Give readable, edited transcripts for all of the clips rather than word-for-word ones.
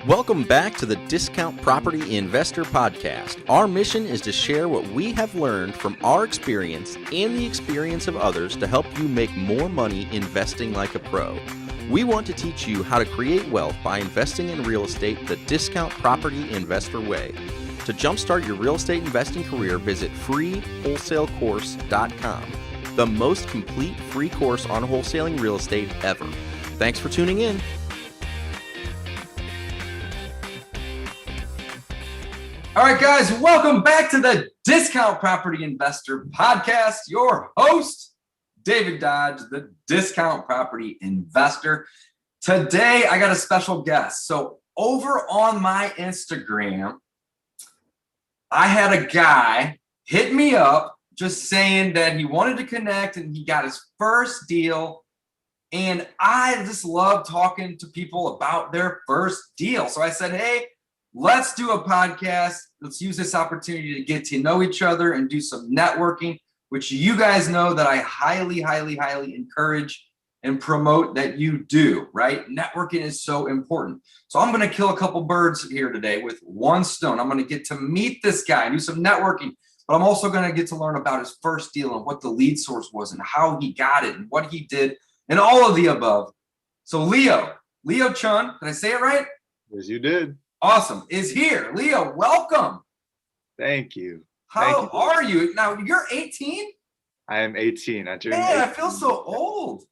Welcome back to the Discount Property Investor Podcast. Our mission is to share what we have learned from our experience and the experience of others to help you make more money investing like a pro. We want to teach you how to create wealth by investing in real estate the Discount Property Investor way. To jumpstart your real estate investing career, visit freewholesalecourse.com, the most complete free course on wholesaling real estate ever. Thanks for tuning in. All right, guys, welcome back to the Discount Property Investor Podcast. Your host, David Dodge, the Discount Property Investor. Today, I got a special guest. So over on my Instagram, I had a guy hit me up just saying that he wanted to connect and he got his first deal. And I just love talking to people about their first deal. So I said, hey, let's do a podcast. Let's use this opportunity to get to know each other and do some networking, which you guys know that I highly encourage and promote that you do, right? Networking is so important. So I'm going to kill a couple birds here today with one stone. I'm going to get to meet this guy, do some networking, but I'm also going to get to learn about his first deal and what the lead source was and how he got it and what he did and all of the above. So Leo Chun, did I say it right? Yes, you did. Awesome. Is here. Leo, welcome. Thank you. How are you? Now, you're 18? I am 18. I turned 18. I feel so old.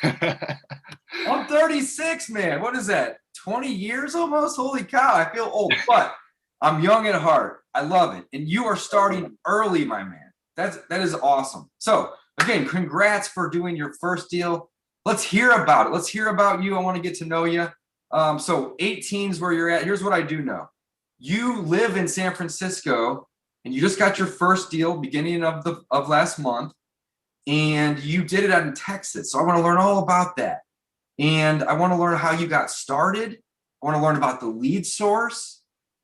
I'm 36, man. What is that? 20 years almost? Holy cow. I feel old, but I'm young at heart. I love it. And you are starting early, my man. That is awesome. So, again, congrats for doing your first deal. Let's hear about it. Let's hear about you. I want to get to know you. So 18 is where you're at. Here's what I do know. You live in San Francisco and you just got your first deal beginning of last month, and you did it out in Texas. So I want to learn all about that. And I want to learn how you got started. I want to learn about the lead source,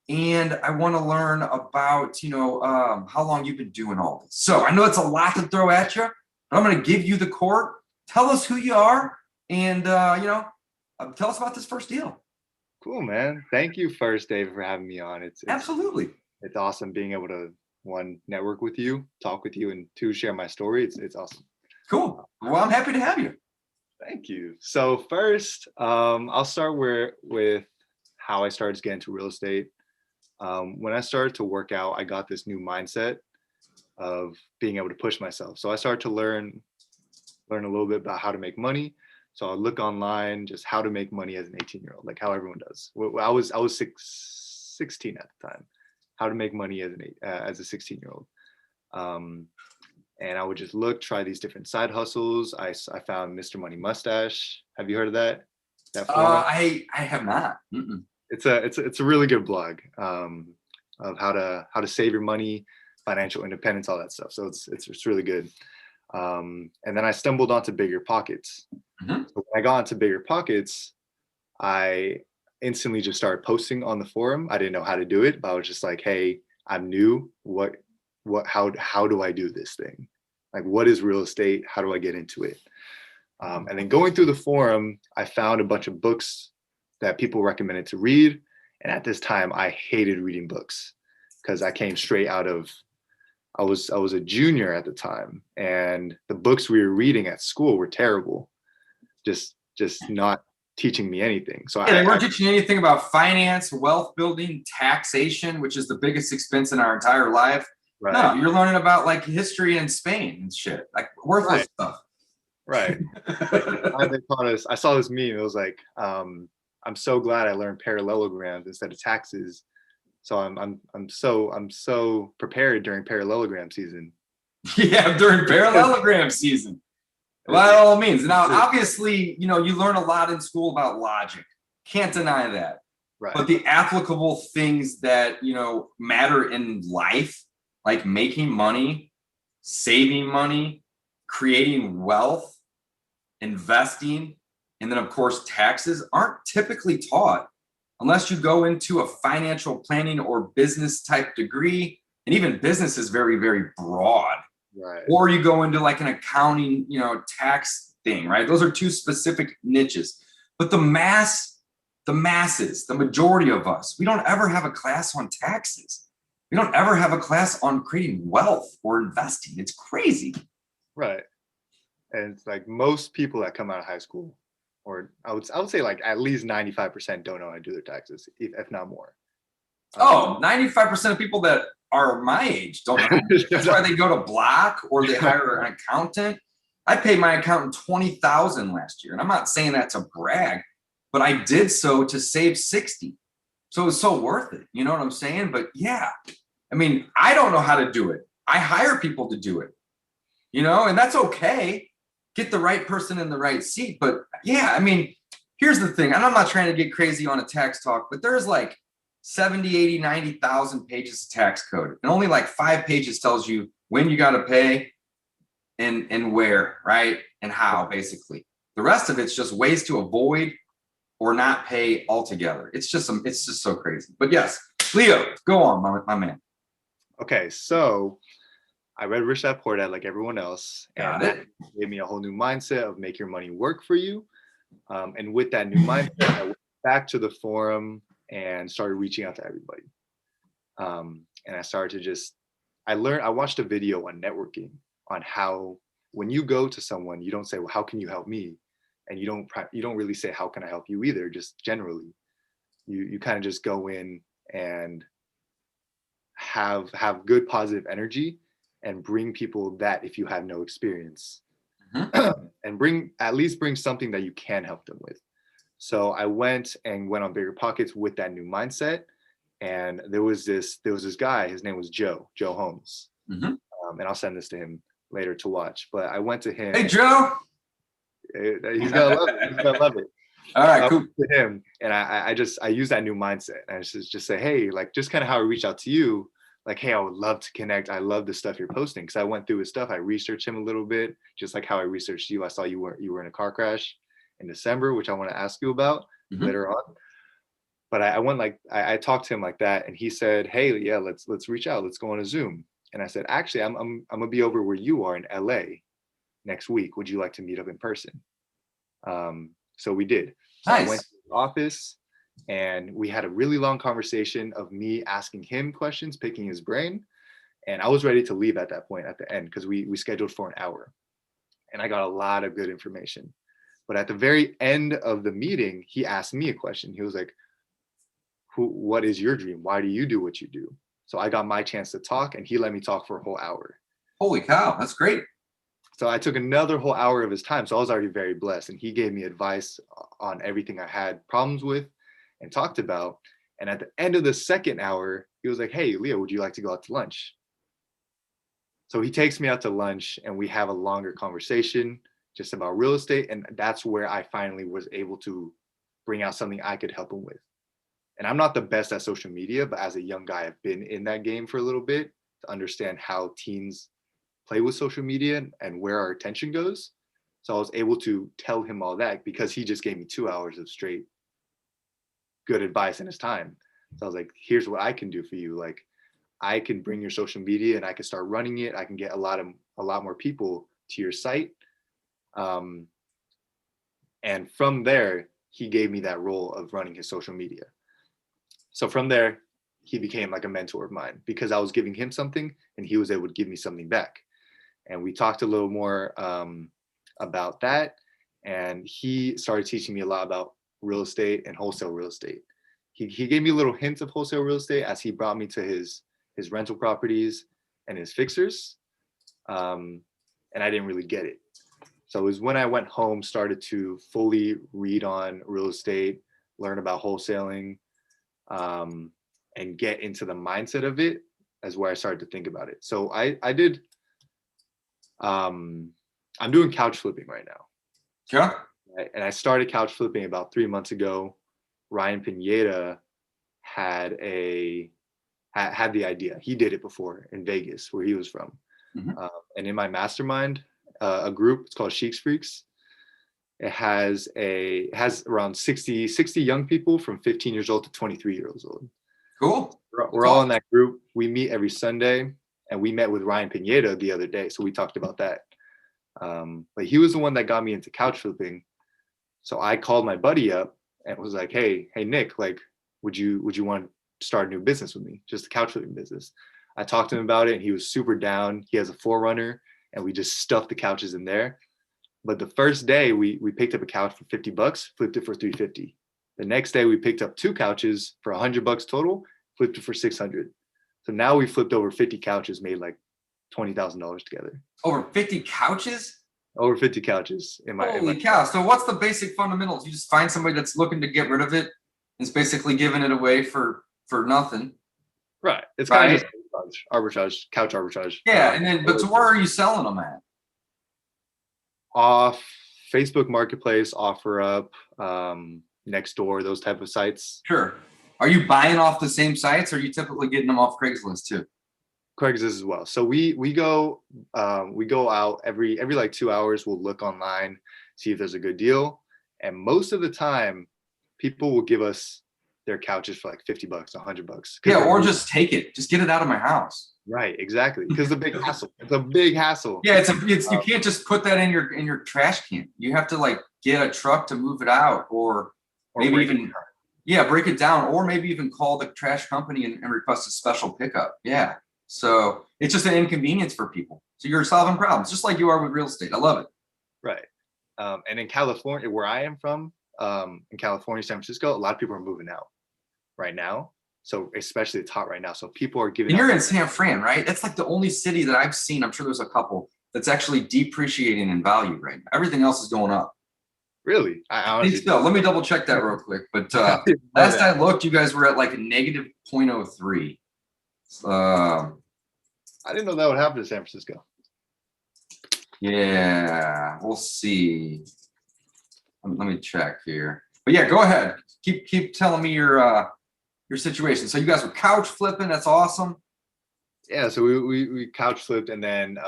and I want to learn about, how long you've been doing all this. So I know it's a lot to throw at you, but I'm going to give you the court. Tell us who you are and, tell us about this first deal. Cool, man. Thank you first, David, for having me on. It's absolutely. It's awesome being able to, one, network with you, talk with you, and two, share my story. It's awesome. Cool. Well, I'm happy to have you. Thank you. So first, I'll start with how I started to get into real estate. When I started to work out, I got this new mindset of being able to push myself. So I started to learn a little bit about how to make money. So I look online, just how to make money as an 18-year-old, like how everyone does. I was 16 at the time. How to make money as a 16-year-old, and I would just try these different side hustles. I found Mr. Money Mustache. Have you heard of that? I have not. Mm-mm. It's a really good blog of how to save your money, financial independence, all that stuff. So it's really good. And then I stumbled onto Bigger Pockets. Mm-hmm. So when I got into Bigger Pockets, I instantly just started posting on the forum. I didn't know how to do it, but I was just like, hey, I'm new. How do I do this thing? Like, what is real estate? How do I get into it? And then going through the forum, I found a bunch of books that people recommended to read. And at this time, I hated reading books because I came straight out of, I was a junior at the time, and the books we were reading at school were terrible. Just not teaching me anything. So they weren't teaching you anything about finance, wealth building, taxation, which is the biggest expense in our entire life. Right. No, you're learning about like history in Spain and shit, like worthless stuff. Right. They taught us. I saw this meme. It was like, I'm so glad I learned parallelograms instead of taxes. So I'm so prepared during parallelogram season. Yeah, during parallelogram season. By all means. Now, obviously, you learn a lot in school about logic. Can't deny that. Right. But the applicable things that, matter in life, like making money, saving money, creating wealth, investing, and then, of course, taxes aren't typically taught unless you go into a financial planning or business type degree. And even business is very, very broad. Right. Or you go into like an accounting, tax thing, right? Those are two specific niches. But the mass the masses, the majority of us, we don't ever have a class on taxes. We don't ever have a class on creating wealth or investing. It's crazy. Right. And it's like most people that come out of high school, or I would say like at least 95% don't know how to do their taxes, if not more. 95% of people that are my age don't know. That's why they go to Block or they hire an accountant. I paid my accountant $20,000 last year. And I'm not saying that to brag, but I did so to save 60. So it was so worth it. You know what I'm saying? But yeah, I mean, I don't know how to do it. I hire people to do it, you know, and that's okay. Get the right person in the right seat. But yeah, I mean, here's the thing. And I'm not trying to get crazy on a tax talk, but there's like 70, 80, 90,000 pages of tax code. And only like 5 pages tells you when you got to pay and where, right? And how, basically. The rest of it's just ways to avoid or not pay altogether. It's just so crazy. But yes, Leo, go on, my man. Okay, so I read Rich Dad Poor Dad like everyone else. Got and it. that gave me a whole new mindset of make your money work for you. And with that new mindset, I went back to the forum and started reaching out to everybody. And I started to I watched a video on networking on how when you go to someone, you don't say, well, how can you help me? And you don't really say, how can I help you either? Just generally, you kind of just go in and have good positive energy and bring people that if you have no experience and at least bring something that you can help them with. So I went on Bigger Pockets with that new mindset. And there was this guy, his name was Joe Holmes. And I'll send this to him later to watch, but I went to him. Hey, Joe. He's gonna love it. He's gonna love it. All right, cool. To him, and I use that new mindset. And I just say, hey, like just kind of how I reach out to you, like, hey, I would love to connect. I love the stuff you're posting because I went through his stuff. I researched him a little bit, just like how I researched you. I saw you were in a car crash in December, which I want to ask you about later on. But I went I talked to him like that, and he said, hey, yeah, let's reach out. Let's go on a Zoom. And I said, actually, I'm gonna be over where you are in LA next week. Would you like to meet up in person? So we did. So Nice. I went to his office and we had a really long conversation of me asking him questions, picking his brain. And I was ready to leave at that point at the end because we scheduled for an hour. And I got a lot of good information. But at the very end of the meeting, he asked me a question. He was like, what is your dream? Why do you do what you do? So I got my chance to talk and he let me talk for a whole hour. Holy cow, that's great. So I took another whole hour of his time. So I was already very blessed. And he gave me advice on everything I had problems with and talked about. And at the end of the second hour, he was like, hey, Leo, would you like to go out to lunch? So he takes me out to lunch and we have a longer conversation just about real estate. And that's where I finally was able to bring out something I could help him with. And I'm not the best at social media, but as a young guy, I've been in that game for a little bit to understand how teens play with social media and where our attention goes. So I was able to tell him all that because he just gave me 2 hours of straight good advice in his time. So I was like, here's what I can do for you. Like, I can bring your social media and I can start running it. I can get a lot more people to your site. And from there, he gave me that role of running his social media. So from there, he became like a mentor of mine because I was giving him something and he was able to give me something back. And we talked a little more about that. And he started teaching me a lot about real estate and wholesale real estate. He gave me a little hint of wholesale real estate as he brought me to his rental properties and his fixers. And I didn't really get it. So it was when I went home, started to fully read on real estate, learn about wholesaling, and get into the mindset of it, as where I started to think about it. So I did, I'm doing couch flipping right now. Yeah. And I started couch flipping about 3 months ago. Ryan Pineda had the idea. He did it before in Vegas, where he was from. And in my mastermind, a group, it's called Sheiks Freaks. It has around 60 young people from 15 years old to 23 years old. Cool. We're all in that group. We meet every Sunday, and we met with Ryan Pineda the other day. So we talked about that. But he was the one that got me into couch flipping. So I called my buddy up and was like, hey Nick, like, would you want to start a new business with me, just a couch flipping business? I talked to him about it and he was super down. He has a 4Runner and we just stuffed the couches in there. But the first day we picked up a couch for $50, flipped it for $350. The next day we picked up 2 couches for $100 total, flipped it for $600. So now we flipped over 50 couches, made like $20,000 together. Over 50 couches? Over 50 couches in my Holy cow. So what's the basic fundamentals? You just find somebody that's looking to get rid of it. It's basically giving it away for nothing. Right. It's kind of just arbitrage, couch arbitrage. Yeah, and then but so where are you selling them at? Off Facebook Marketplace, OfferUp, Nextdoor, those type of sites. Sure. Are you buying off the same sites, or are you typically getting them off Craigslist too? Craigslist as well. So we go out every like 2 hours. We'll look online, see if there's a good deal, and most of the time, people will give us their couches for like $50, $100. Yeah, or just take it. Just get it out of my house. Right, exactly. Because the big hassle. It's a big hassle. Yeah, it's you can't just put that in your trash can. You have to like get a truck to move it out, or maybe even break it down, or maybe even call the trash company and request a special pickup. Yeah. So it's just an inconvenience for people. So you're solving problems, just like you are with real estate. I love it. Right. And in California, where I am from, in California, San Francisco, a lot of people are moving out right now. So especially it's hot right now. So people are giving. And you're in San Fran, right? That's like the only city that I've seen. I'm sure there's a couple that's actually depreciating in value right now. Everything else is going up. Really? I honestly still, let me double check that real quick. But last I looked, you guys were at like a negative 0.03. I didn't know that would happen to San Francisco. Yeah, we'll see. Let me check here. But yeah, go ahead. Keep telling me your situation. So you guys were couch flipping. That's awesome. Yeah, so we couch flipped, and then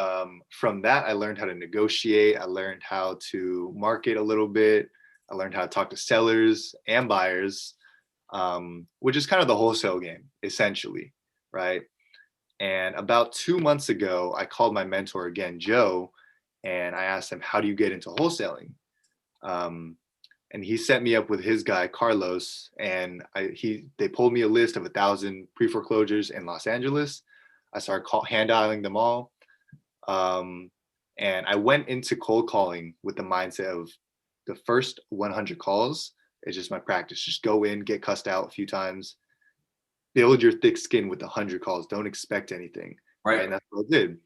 from that I learned how to negotiate. I learned how to market a little bit. I learned how to talk to sellers and buyers, which is kind of the wholesale game essentially, right? And about 2 months ago, I called my mentor again, Joe, and I asked him, how do you get into wholesaling? And he set me up with his guy, Carlos, and they pulled me a list of 1,000 pre-foreclosures in Los Angeles. I started hand dialing them all. And I went into cold calling with the mindset of the first 100 calls is just my practice. Just go in, get cussed out a few times, build your thick skin with 100 calls. Don't expect anything. Right. And that's what I did.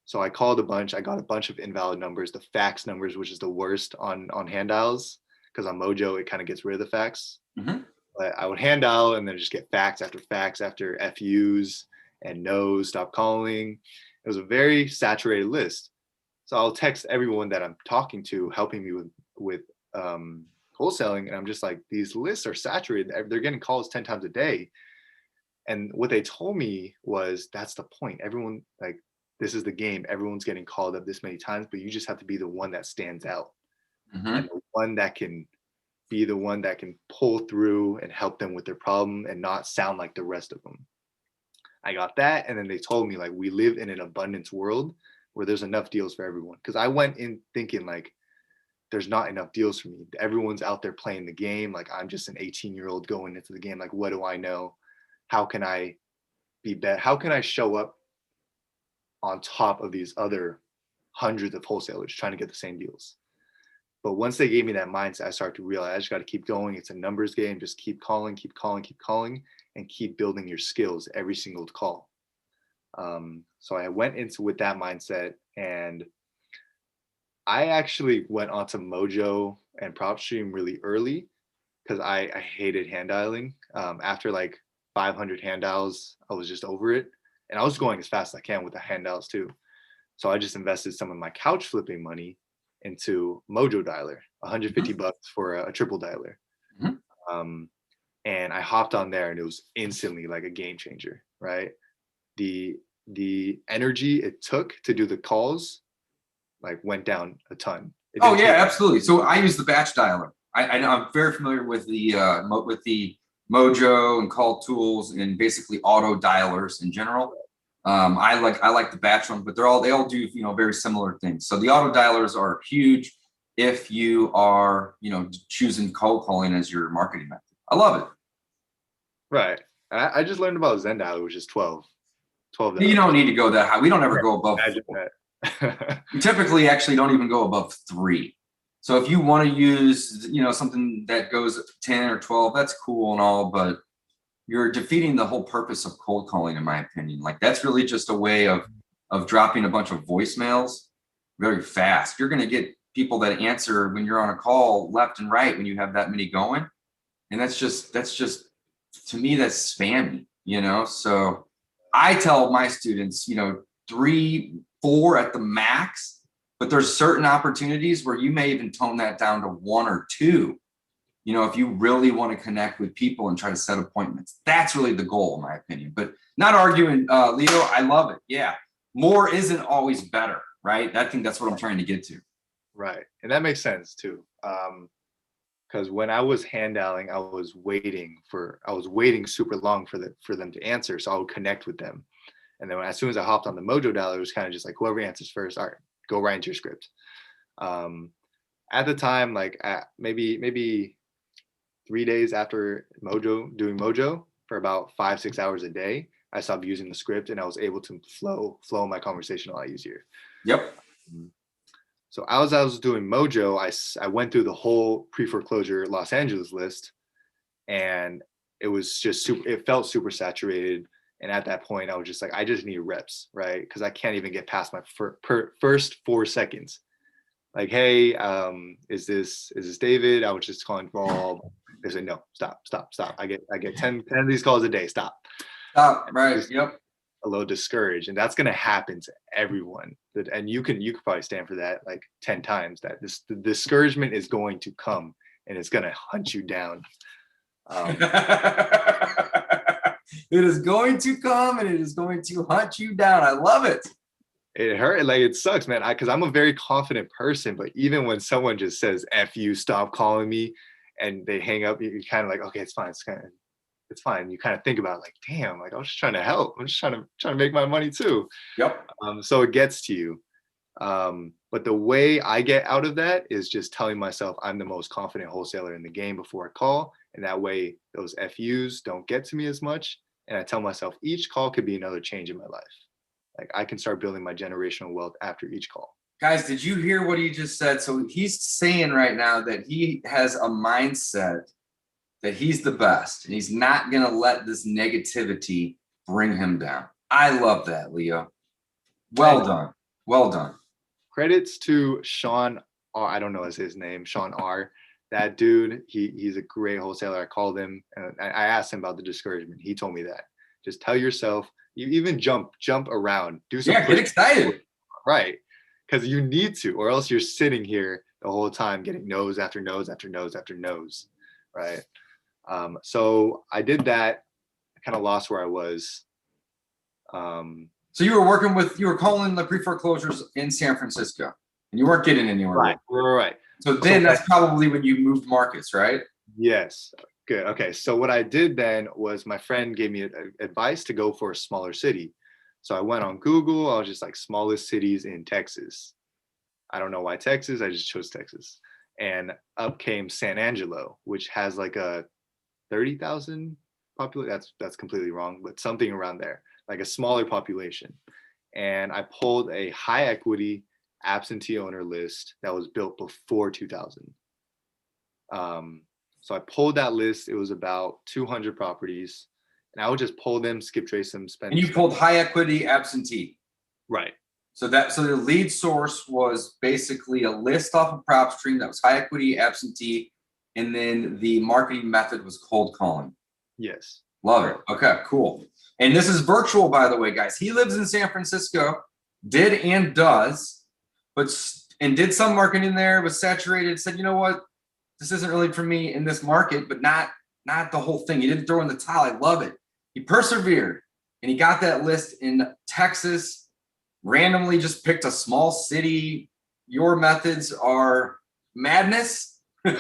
So I called a bunch. I got a bunch of invalid numbers, the fax numbers, which is the worst on hand dials, because on Mojo, it kind of gets rid of the fax. Mm-hmm. But I would hand dial and then just get fax after FUs and no, stop calling. It was a very saturated list. So I'll text everyone that I'm talking to, helping me with wholesaling. And I'm just like, these lists are saturated. They're getting calls 10 times a day. And what they told me was, that's the point. Everyone, like, this is the game. Everyone's getting called up this many times, but you just have to be the one that stands out. Mm-hmm. And the one that can be the one that can pull through and help them with their problem and not sound like the rest of them. I got that. And then they told me, like, we live in an abundance world where there's enough deals for everyone. Because I went in thinking, like, there's not enough deals for me. Everyone's out there playing the game. Like, I'm just an 18-year-old going into the game. Like, what do I know? How can I be better? How can I show up on top of these other hundreds of wholesalers trying to get the same deals? But once they gave me that mindset, I started to realize I just got to keep going. It's a numbers game. Just keep calling, and keep building your skills every single call. So I went into with that mindset, and I actually went onto Mojo and PropStream really early because I hated hand dialing. After like 500 hand dials, I was just over it. And I was going as fast as I can with the hand dials too. So I just invested some of my couch flipping money into Mojo Dialer, $150 for a triple dialer. Mm-hmm. And I hopped on there, and it was instantly like a game changer, right? The energy it took to do the calls like went down a ton. Oh yeah, absolutely. So I use the batch dialer. I know, I'm very familiar with the Mojo and Call Tools and basically auto dialers in general. I like the batch one, but they all do very similar things. So the auto dialers are huge. if you are, choosing cold calling as your marketing method. I love it. Right. I just learned about Zendial, which is 12. You don't need to go that high. We don't ever go above Imagine 4. that. We typically actually don't even go above 3. So if you want to use, something that goes 10 or 12, that's cool and all, but you're defeating the whole purpose of cold calling, in my opinion. Like, that's really just a way of dropping a bunch of voicemails very fast. You're going to get people that answer when you're on a call left and right when you have that many going. And that's just, to me, that's spammy, So I tell my students, 3, 4 at the max, but there's certain opportunities where you may even tone that down to 1 or 2. If you really want to connect with people and try to set appointments, that's really the goal, in my opinion. But not arguing, Leo, I love it. Yeah. More isn't always better, right? I think that's what I'm trying to get to. Right. And that makes sense too. Because when I was hand dialing, I was waiting super long for them to answer. So I would connect with them. And then as soon as I hopped on the Mojo dialer, it was kind of just like, whoever answers first, all right, go right into your script. At the time, like maybe 3 days after doing Mojo for about 5-6 hours a day, I stopped using the script and I was able to flow my conversation a lot easier. Yep. So as I was doing Mojo, I went through the whole pre-foreclosure Los Angeles list, and it was just it felt super saturated. And at that point, I was just like, I just need reps, right? Because I can't even get past my first 4 seconds. Like, hey, is this David? I was just calling for all. They said, no, stop. I get 10 of these calls a day. Stop. Right. Yep. A little discouraged, and that's going to happen to everyone. And you could probably stand for that like 10 times. That the discouragement is going to come, and it's going to hunt you down. It is going to come, and it is going to hunt you down. I love it. It hurt. Like, it sucks, man. Because I'm a very confident person, but even when someone just says "F you," stop calling me, and they hang up, you're kind of like, okay, it's fine. It's fine. You kind of think about it, like, damn, like I was just trying to help. I'm just trying to make my money too. Yep. So it gets to you. But the way I get out of that is just telling myself I'm the most confident wholesaler in the game before I call. And that way those FUs don't get to me as much. And I tell myself each call could be another change in my life. Like, I can start building my generational wealth after each call. Guys, did you hear what he just said? So he's saying right now that he has a mindset that he's the best, and he's not going to let this negativity bring him down. I love that, Leo. Well done. Well done. Credits to Sean R. I don't know his name, Sean R. That dude, he's a great wholesaler. I called him and I asked him about the discouragement. He told me that. Just tell yourself, you even jump around, do something. Yeah, get excited. Right. Because you need to, or else you're sitting here the whole time getting no's after no's after no's after no's. Right. So I did that. I kind of lost where I was. So you were calling the pre-foreclosures in San Francisco, and you weren't getting anywhere. Right. So then that's probably when you moved markets, right? Yes. Good. Okay. So what I did then was my friend gave me advice to go for a smaller city. So I went on Google. I was just like, smallest cities in Texas. I don't know why Texas. I just chose Texas. And up came San Angelo, which has like a 30,000 population. That's completely wrong, but something around there, like a smaller population. And I pulled a high equity absentee owner list that was built before 2000. So I pulled that list. It was about 200 properties, and I would just pull them, skip trace them, spend. And you pulled high equity absentee. Right. So the lead source was basically a list off of PropStream that was high equity absentee, and then the marketing method was cold calling. Yes. Love it. Okay, cool. And this is virtual, by the way, guys. He lives in San Francisco, did and does, and did some marketing there, was saturated, said, you know what, this isn't really for me in this market, but not the whole thing. He didn't throw in the towel. I love it. He persevered, and he got that list in Texas, randomly just picked a small city. Your methods are madness, but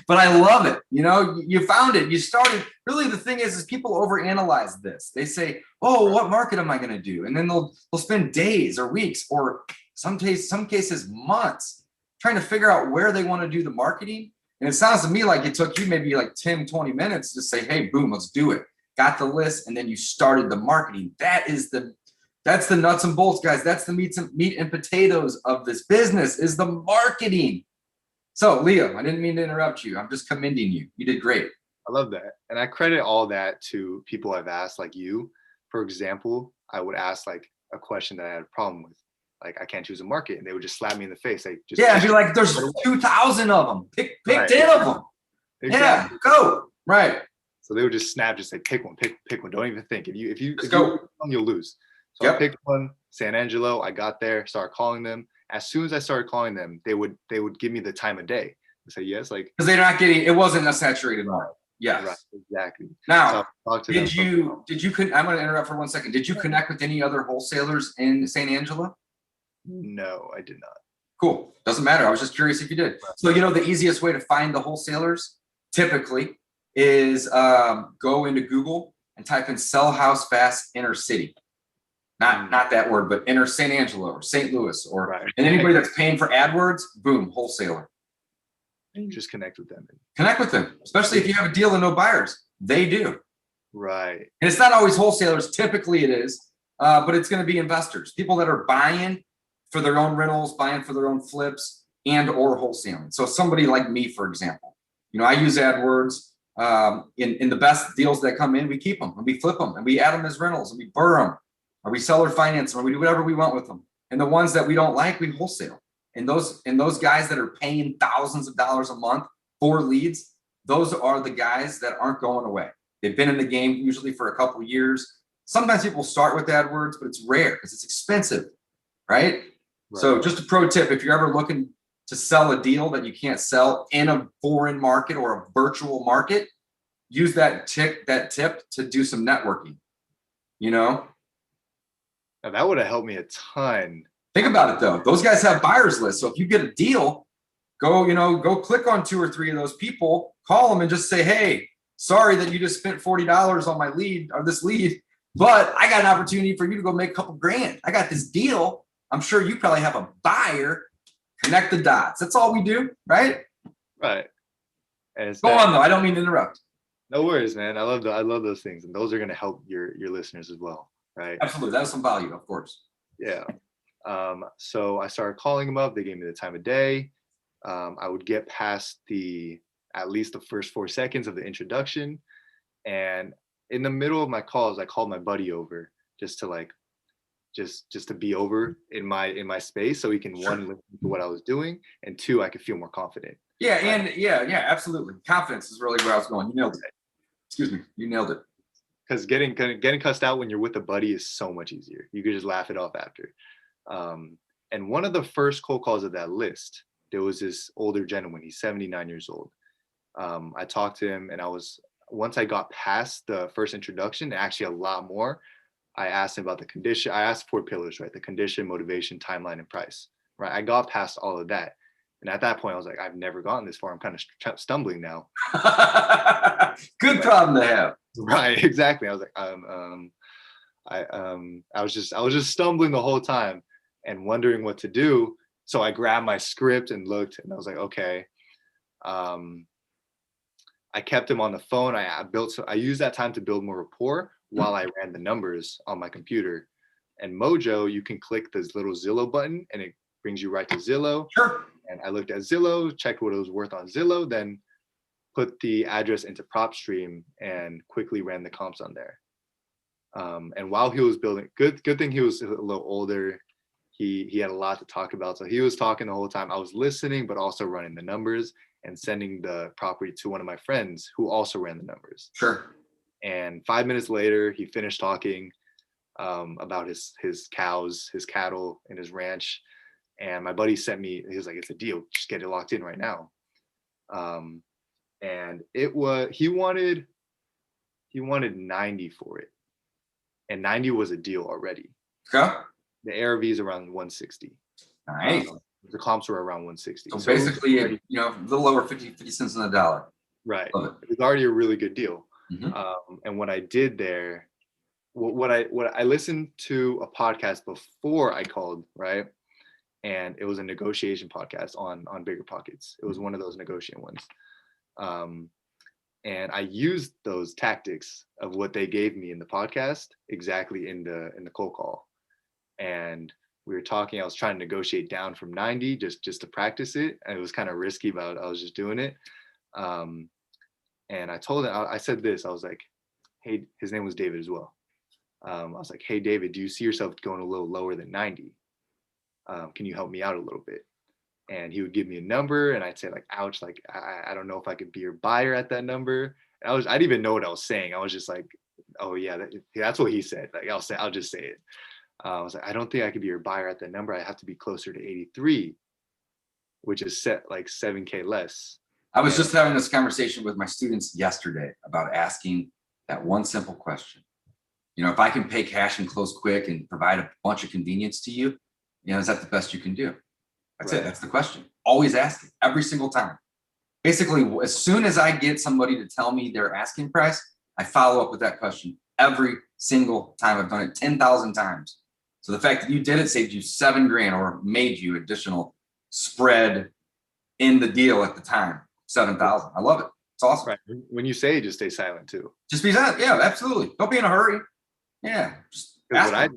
I love it. You know, you found it. You started. Really, the thing is people overanalyze this. They say, oh, what market am I going to do? And then they'll spend days or weeks or some cases months trying to figure out where they want to do the marketing. And it sounds to me like it took you maybe like 10, 20 minutes to say, hey, boom, let's do it. Got the list, and then you started the marketing. That's the nuts and bolts, guys. That's the meat and potatoes of this business is the marketing. So, Leo, I didn't mean to interrupt you. I'm just commending you. You did great. I love that. And I credit all that to people I've asked, like you. For example, I would ask like a question that I had a problem with. Like, I can't choose a market. And they would just slap me in the face. Like, just I'd be like, there's 2,000 of them. Pick right. 10 of them. Exactly. Yeah, go. Right. So they would just snap, just say, pick one. Don't even think. If you go. You'll lose. So I picked one, San Angelo. I got there, started calling them. As soon as I started calling them, they would give me the time of day. I say yes, like because they're not getting. It wasn't a saturated market. Yes, right, exactly. Now, so did you? I'm going to interrupt for 1 second. Did you connect with any other wholesalers in San Angelo? No, I did not. Cool. Doesn't matter. I was just curious if you did. So the easiest way to find the wholesalers typically is go into Google and type in "sell house fast inner city." Not that word, but inner San Angelo or St. Louis and anybody that's paying for AdWords, boom, wholesaler. And you just connect with them. Connect with them, especially if you have a deal and no buyers. They do. Right. And it's not always wholesalers. Typically it is, but it's going to be investors, people that are buying for their own rentals, buying for their own flips, and or wholesaling. So somebody like me, for example, I use AdWords. In the best deals that come in, we keep them and we flip them and we add them as rentals and we burr them. Or we sell or finance them, or we do whatever we want with them. And the ones that we don't like, we wholesale. And those guys that are paying thousands of dollars a month for leads, those are the guys that aren't going away. They've been in the game usually for a couple of years. Sometimes people start with AdWords, but it's rare because it's expensive, right? So just a pro tip, if you're ever looking to sell a deal that you can't sell in a foreign market or a virtual market, use that tip to do some networking, Now that would have helped me a ton. Think about it though. Those guys have buyers lists. So if you get a deal, go click on 2 or 3 of those people, call them and just say, hey, sorry that you just spent $40 on my lead or this lead, but I got an opportunity for you to go make a couple grand. I got this deal. I'm sure you probably have a buyer. Connect the dots. That's all we do, right? Right. Go on though. I don't mean to interrupt. No worries, man. I love those things. And those are going to help your listeners as well. Right. Absolutely. That was some value, of course. Yeah. So I started calling them up. They gave me the time of day. I would get past at least the first 4 seconds of the introduction. And in the middle of my calls, I called my buddy over just to be over in my space so he can one, listen to what I was doing, and 2, I could feel more confident. Yeah. And yeah, absolutely. Confidence is really where I was going. You nailed it. Excuse me. You nailed it. Because getting cussed out when you're with a buddy is so much easier. You could just laugh it off after. And one of the first cold calls of that list, there was this older gentleman. He's 79 years old. I talked to him, and once I got past the first introduction, actually a lot more, I asked him about the condition. I asked 4 pillars, right? The condition, motivation, timeline, and price, right? I got past all of that. And at that point, I was like, I've never gotten this far. I'm kind of stumbling now. Good problem to have. Right, exactly. I was like, I was just stumbling the whole time and wondering what to do. So I grabbed my script and looked, and I was like, okay. I kept him on the phone. I used that time to build more rapport while I ran the numbers on my computer. And Mojo, you can click this little Zillow button, and it brings you right to Zillow. Sure. And I looked at Zillow, checked what it was worth on Zillow, then put the address into PropStream and quickly ran the comps on there. And while he was building, good thing he was a little older. He had a lot to talk about. So he was talking the whole time. I was listening, but also running the numbers and sending the property to one of my friends who also ran the numbers. Sure. And 5 minutes later, he finished talking about his cows, his cattle, and his ranch. And my buddy sent me, he was like, it's a deal, just get it locked in right now. And he wanted 90 for it. And 90 was a deal already. Okay. The ARV is around 160. Nice. The comps were around 160. So basically, a little over 50 cents on the dollar. Right. It was already a really good deal. Mm-hmm. And what I did there, what I listened to a podcast before I called, right? and it was a negotiation podcast on Bigger Pockets. It was one of those negotiating ones. And I used those tactics of what they gave me in the podcast exactly in the cold call. And we were talking, I was trying to negotiate down from 90 just to practice it. And it was kind of risky, but I was just doing it. And I told him, I said this, I was like, hey, his name was David as well. I was like, hey, David, do you see yourself going a little lower than 90? Can you help me out a little bit? And he would give me a number, and I'd say like, ouch, like, I don't know if I could be your buyer at that number. And I didn't even know what I was saying. I was just like, oh yeah, that's what he said. Like, I'll just say it. I was like, I don't think I could be your buyer at that number. I have to be closer to 83, which is set like 7K less. I was just having this conversation with my students yesterday about asking that one simple question. You know, if I can pay cash and close quick and provide a bunch of convenience to you, you know, is that the best you can do? That's right. It. That's the question. Always ask it every single time. Basically, as soon as I get somebody to tell me their asking price, I follow up with that question every single time. I've done it 10,000 times. So the fact that you did it saved you $7,000 or made you additional spread in the deal at the time, 7,000. I love it. It's awesome. Right. When you say it, just stay silent too. Just be silent. Yeah, absolutely. Don't be in a hurry. Yeah. What I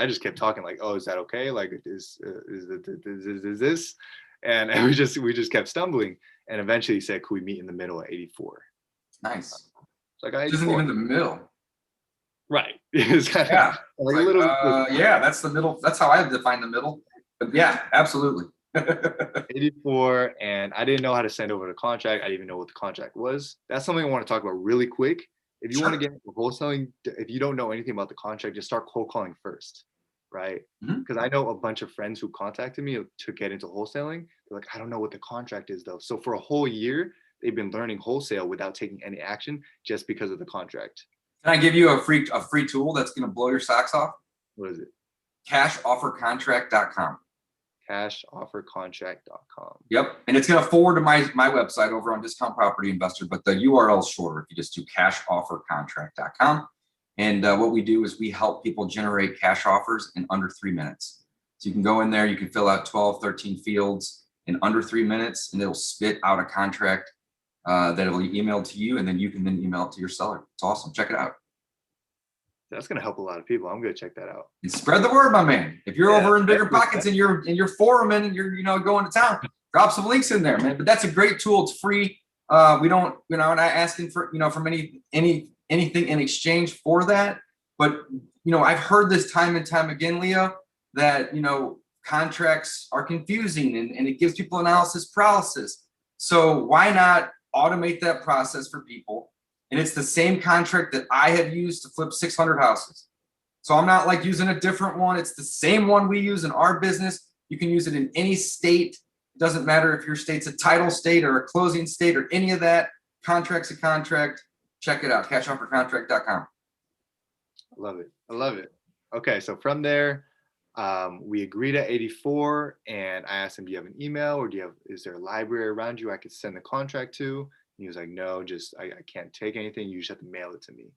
just kept talking like, oh, is that okay? Like, is this? And we just kept stumbling. And eventually he said, could we meet in the middle at 84? Nice. It's like, it isn't even the middle. Right. It's kind of like a little. Yeah, that's the middle. That's how I define the middle. But yeah, absolutely. 84, and I didn't know how to send over the contract. I didn't even know what the contract was. That's something I want to talk about really quick. If you want to get into wholesaling, if you don't know anything about the contract, just start cold calling first, right? Because I know a bunch of friends who contacted me to get into wholesaling. They're like, I don't know what the contract is though. So for a whole year, they've been learning wholesale without taking any action just because of the contract. Can I give you a free tool that's going to blow your socks off? What is it? CashOfferContract.com. CashOfferContract.com. Yep. And it's going to forward to my website over on Discount Property Investor, but the URL is shorter if you just do CashOfferContract.com. And what we do is we help people generate cash offers in under 3 minutes. So you can go in there, you can fill out 12, 13 fields in under 3 minutes, and it'll spit out a contract that will be emailed to you, and then you can then email it to your seller. It's awesome. Check it out. That's going to help a lot of people. I'm going to check that out. And spread the word, my man. If you're over in Bigger Pockets and you're in your forum and you're going to town, drop some links in there, man. But that's a great tool. It's free. We don't, we're not asking for, from anything in exchange for that. But I've heard this time and time again, Leo, that contracts are confusing and it gives people analysis paralysis. So why not automate that process for people? And it's the same contract that I have used to flip 600 houses. So I'm not like using a different one. It's the same one we use in our business. You can use it in any state. It doesn't matter if your state's a title state or a closing state or any of that. Contract's a contract. Check it out, cashoffercontract.com. I love it. I love it. Okay, so from there, we agreed at 84, and I asked him, do you have an email or is there a library around you I could send the contract to? And he was like, no, I can't take anything. You just have to mail it to me.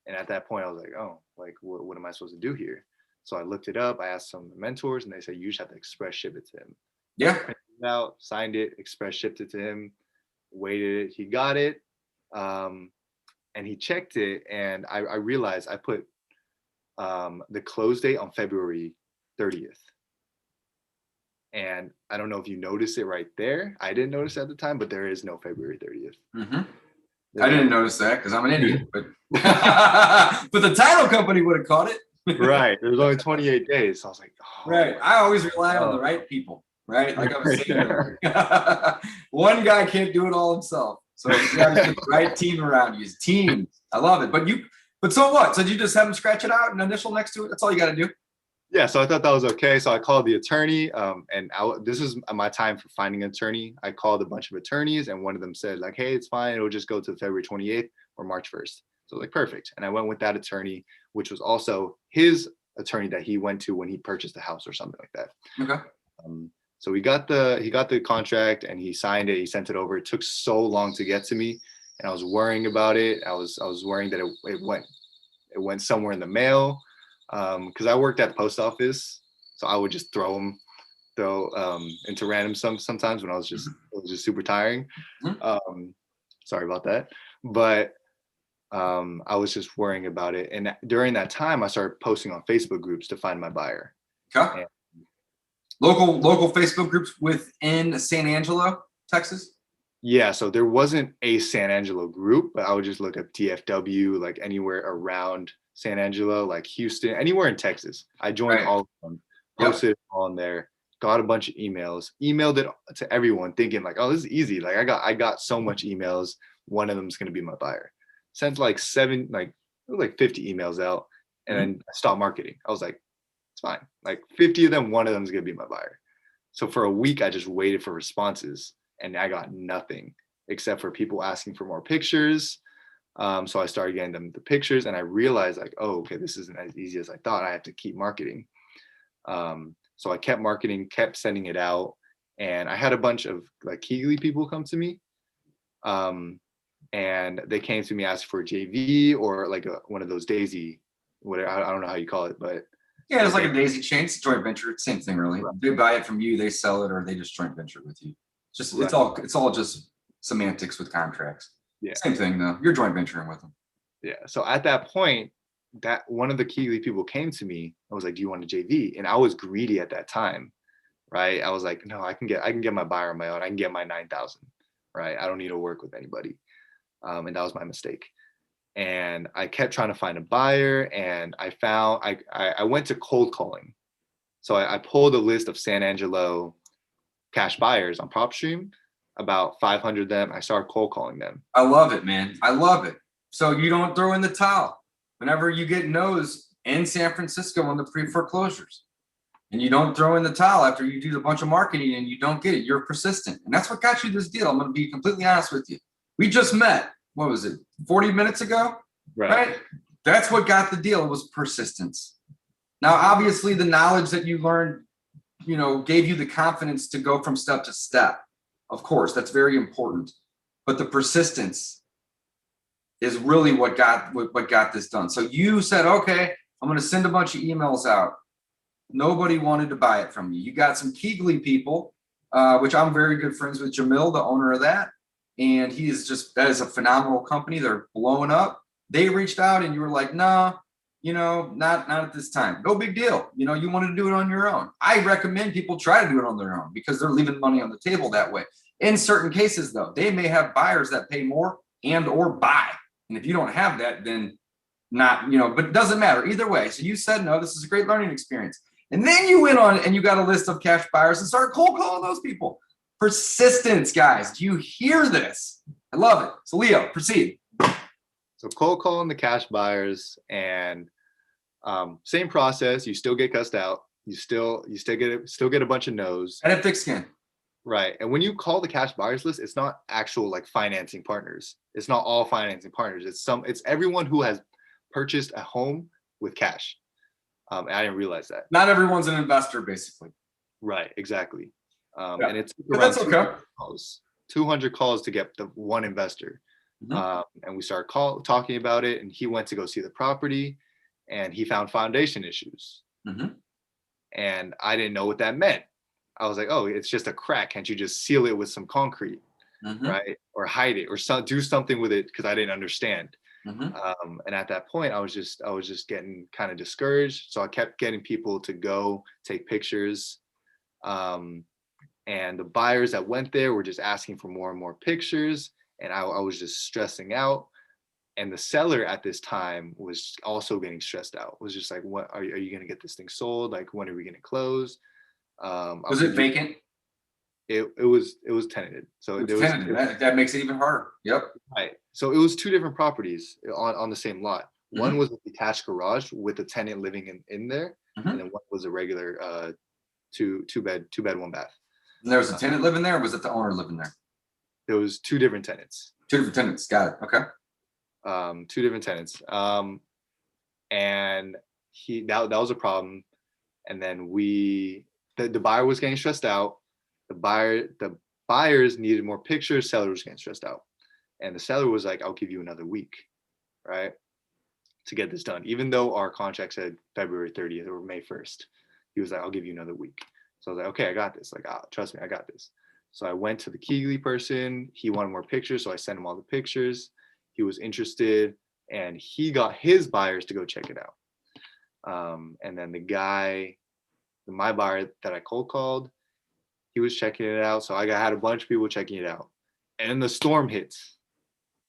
And at that point, I was like, oh, like, what am I supposed to do here? So I looked it up. I asked some mentors, and they said, you just have to express ship it to him. Yeah. Printed it out, signed it, express shipped it to him, waited it. He got it, and he checked it. And I realized I put the close date on February 30th. And I don't know if you noticed it right there. I didn't notice it at the time, but there is no February 30th. I didn't notice that because I'm an idiot, but but the title company would have caught it. Right. There's only 28 days. So I was like, oh, right. I always rely on the right people, right? Like I was saying, one guy can't do it all himself. So you got to get the right team around you. Teams. I love it. But so what? So you just have them scratch it out and initial next to it? That's all you got to do. Yeah, so I thought that was okay. So I called the attorney, and this is my time for finding an attorney. I called a bunch of attorneys, and one of them said, like, hey, it's fine. It'll just go to February 28th or March 1st. So like, perfect. And I went with that attorney, which was also his attorney that he went to when he purchased the house or something like that. Okay. So he got the contract and he signed it. He sent it over. It took so long to get to me, and I was worrying about it. I was worrying that it went somewhere in the mail. Because I worked at the post office, so I would just throw them though, into random sometimes when it was just super tiring. Sorry about that. But I was just worrying about it. And during that time, I started posting on Facebook groups to find my buyer. Okay. And Local Facebook groups within San Angelo, Texas? yeah, so there wasn't a San Angelo group, but I would just look up DFW, like anywhere around San Angelo, like Houston, anywhere in Texas. I joined Right. all of them, Yep. posted it on there, got a bunch of emails, emailed it to everyone, thinking like, oh, this is easy. Like I got so much emails. One of them is gonna be my buyer. Sent like 50 emails out, and then I stopped marketing. I was like, it's fine. Like 50 of them, one of them is gonna be my buyer. So for a week, I just waited for responses, and I got nothing except for people asking for more pictures. So I started getting them the pictures, and I realized like, oh, okay, this isn't as easy as I thought. I have to keep marketing. So I kept marketing, kept sending it out, and I had a bunch of like Keegly people come to me, and they came to me asking for a JV or like one of those Daisy, whatever. I don't know how you call it, but Yeah, it's like a daisy chain. It's a joint venture. It's same thing, really. They buy it from you, they sell it, or they just joint venture with you. It's all just semantics with contracts. Yeah. Same thing though. You're joint venturing with them. Yeah. So at that point, that one of the Keeley people came to me. I was like, "Do you want a JV?" And I was greedy at that time, right? I was like, "No, I can get my buyer on my own. I can get my 9,000, right? I don't need to work with anybody." And that was my mistake. And I kept trying to find a buyer, and I went to cold calling. So I pulled a list of San Angelo cash buyers on PropStream, about 500 of them. I started cold calling them. I love it, man. I love it. So you don't throw in the towel whenever you get no's in San Francisco on the pre-foreclosures. And you don't throw in the towel after you do a bunch of marketing and you don't get it. You're persistent. And that's what got you this deal. I'm going to be completely honest with you. We just met. What was it? 40 minutes ago? Right? That's what got the deal, was persistence. Now, obviously, the knowledge that you learned, gave you the confidence to go from step to step. Of course, that's very important. But the persistence is really what got this done. So you said, okay, I'm going to send a bunch of emails out. Nobody wanted to buy it from you. You got some Keegly people, which I'm very good friends with Jamil, the owner of that. And that is a phenomenal company. They're blowing up. They reached out and you were like, nah, not at this time. No big deal. You wanted to do it on your own. I recommend people try to do it on their own because they're leaving money on the table that way. In certain cases, though, they may have buyers that pay more and or buy. And if you don't have that, then not, but it doesn't matter either way. So you said, no, this is a great learning experience. And then you went on and you got a list of cash buyers and started cold calling those people. Persistence, guys. Do you hear this? I love it. So Leo, proceed. So cold calling the cash buyers, and same process. You still get cussed out. You still get a bunch of no's. And a thick skin. Right. And when you call the cash buyers list, it's not actual like financing partners. It's not all financing partners. It's everyone who has purchased a home with cash. And I didn't realize that. Not everyone's an investor, basically. Right. Exactly. Yeah. And it's But around that's okay. 200 calls to get the one investor. And we started talking about it, and he went to go see the property, and he found foundation issues. And I didn't know what that meant. I was like, oh, it's just a crack. Can't you just seal it with some concrete, right? Or hide it, or do something with it, because I didn't understand. And at that point, I was just getting kind of discouraged. So I kept getting people to go take pictures. And the buyers that went there were just asking for more and more pictures. And I was just stressing out. And the seller at this time was also getting stressed out. Was just like, what are you going to get this thing sold? Like, when are we going to close? Was it vacant? It was tenanted. So it was tenanted. That makes it even harder. Yep. Right. So it was two different properties on the same lot. One was a detached garage with a tenant living in there, and then one was a regular two bed, 1 bath. And there was a tenant living there, or was it the owner living there? There was two different tenants. Two different tenants. Got it. Okay. Two different tenants. And that was a problem. And then the buyer was getting stressed out. The buyers needed more pictures. Seller was getting stressed out. And the seller was like, I'll give you another week, right, to get this done. Even though our contract said February 30th or May 1st, he was like, I'll give you another week. So I was like, okay, I got this. Like, trust me, I got this. So I went to the Keegley person. He wanted more pictures, so I sent him all the pictures. He was interested, and he got his buyers to go check it out. And then my buyer that I cold called, he was checking it out. So I had a bunch of people checking it out. And then the storm hits.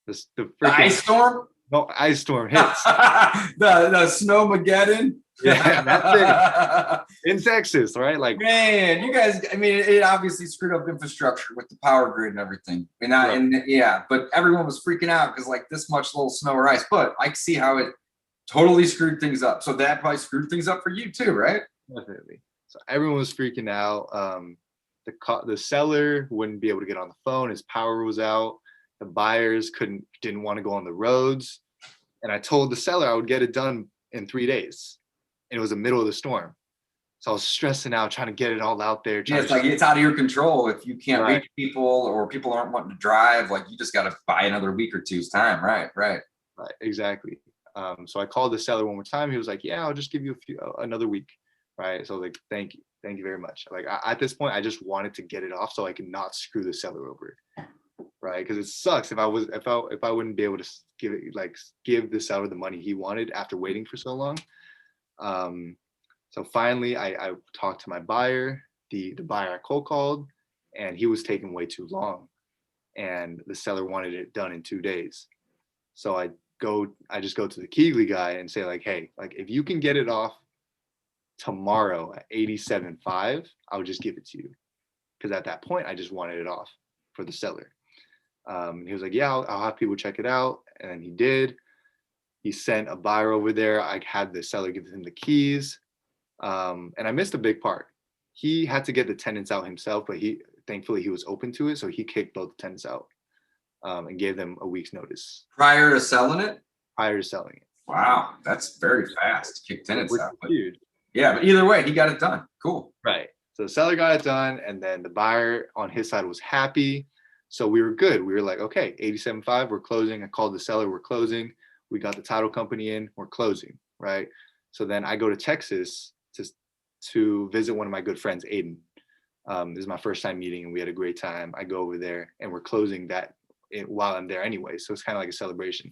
The ice storm? No, ice storm hits. the snowmageddon. Yeah, that's it. In Texas, right? Like, man, you guys, I mean, it obviously screwed up infrastructure with the power grid and everything. But everyone was freaking out because like this much little snow or ice. But I see how it totally screwed things up. So that probably screwed things up for you too, right? Definitely. So everyone was freaking out. The seller wouldn't be able to get on the phone. His power was out. The buyers didn't want to go on the roads. And I told the seller I would get it done in 3 days. And it was the middle of the storm. So I was stressing out, trying to get it all out there. Yeah, it's out of your control if you can't reach people or people aren't wanting to drive. Like you just got to buy another week or two's time. Right. Exactly. So I called the seller one more time. He was like, yeah, I'll just give you another week. Right. So I was like, thank you very much. Like at this point, I just wanted to get it off so I could not screw the seller over. Right. Because it sucks if I wouldn't be able to give the seller the money he wanted after waiting for so long. So finally I talked to my buyer, the buyer I cold called, and he was taking way too long, and the seller wanted it done in 2 days. So I just go to the Keegley guy and say like, hey, like if you can get it off tomorrow at 87.5, I'll just give it to you. Because at that point I just wanted it off for the seller. He was like, yeah, I'll have people check it out. And he did. He sent a buyer over there. I had the seller give him the keys. And I missed a big part. He had to get the tenants out himself, but thankfully he was open to it. So he kicked both the tenants out and gave them a week's notice. Prior to selling it? Prior to selling it. Wow, that's very fast. Kick tenants out. Huge. Yeah, but either way, he got it done. Cool. Right. So the seller got it done, and then the buyer on his side was happy. So we were good. We were like, okay, 87.5, we're closing. I called the seller, we're closing. We got the title company in, we're closing, right? So then I go to Texas to visit one of my good friends, Aiden. This is my first time meeting, and we had a great time. I go over there, and we're closing while I'm there anyway. So it's kind of like a celebration.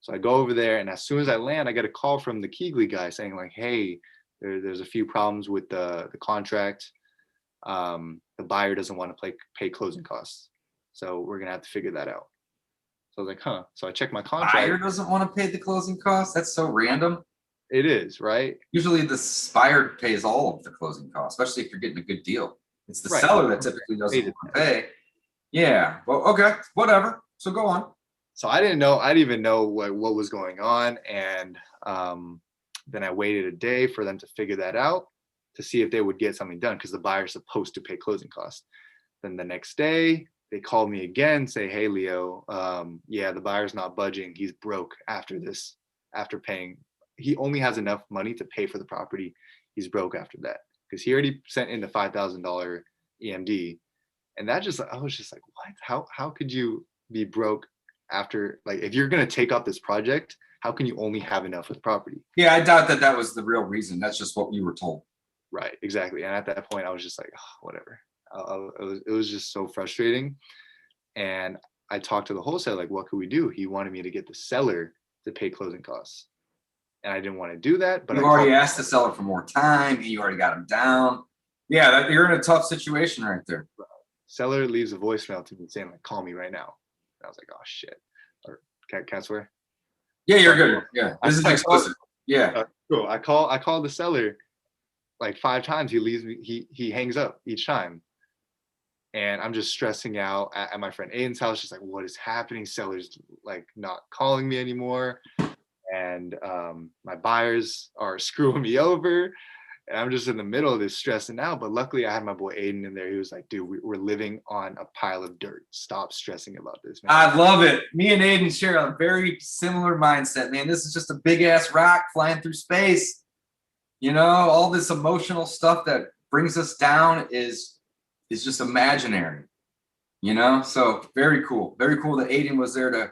So I go over there, and as soon as I land, I get a call from the Keegley guy saying like, hey, there's a few problems with the contract. The buyer doesn't want to pay closing costs. So we're going to have to figure that out. So I was like, huh. So I checked my contract. Buyer doesn't want to pay the closing costs? That's so random. It is, right? Usually the buyer pays all of the closing costs, especially if you're getting a good deal. It's the seller that typically doesn't want to pay. Yeah. Well, okay. Whatever. So go on. So I didn't even know what was going on. And then I waited a day for them to figure that out to see if they would get something done because the buyer's supposed to pay closing costs. Then the next day, they called me again, say, hey, Leo, yeah, the buyer's not budging. He's broke after paying. He only has enough money to pay for the property. He's broke after that because he already sent in the $5,000 EMD. And I was just like, what? How could you be broke after, like, if you're going to take up this project, how can you only have enough for the property? Yeah, I doubt that was the real reason. That's just what you were told. Right, exactly. And at that point, I was just like, oh, whatever. It was just so frustrating. And I talked to the wholesaler, like, what could we do? He wanted me to get the seller to pay closing costs. And I didn't want to do that. But you already asked the seller for more time. And you already got him down. Yeah, you're in a tough situation right there. Seller leaves a voicemail to me saying, like, call me right now. And I was like, oh, shit. Or can I swear? Yeah, you're good. Yeah, this is explicit. Yeah. Cool. I call the seller like 5 times. He leaves me. He hangs up each time. And I'm just stressing out at my friend Aiden's house, just like, what is happening? Seller's like not calling me anymore. And my buyers are screwing me over. And I'm just in the middle of this stressing out. But luckily I had my boy Aiden in there. He was like, dude, we're living on a pile of dirt. Stop stressing about this, man. I love it. Me and Aiden share a very similar mindset, man. This is just a big ass rock flying through space. You know, all this emotional stuff that brings us down is just imaginary, you know? So very cool. Very cool that Aiden was there to,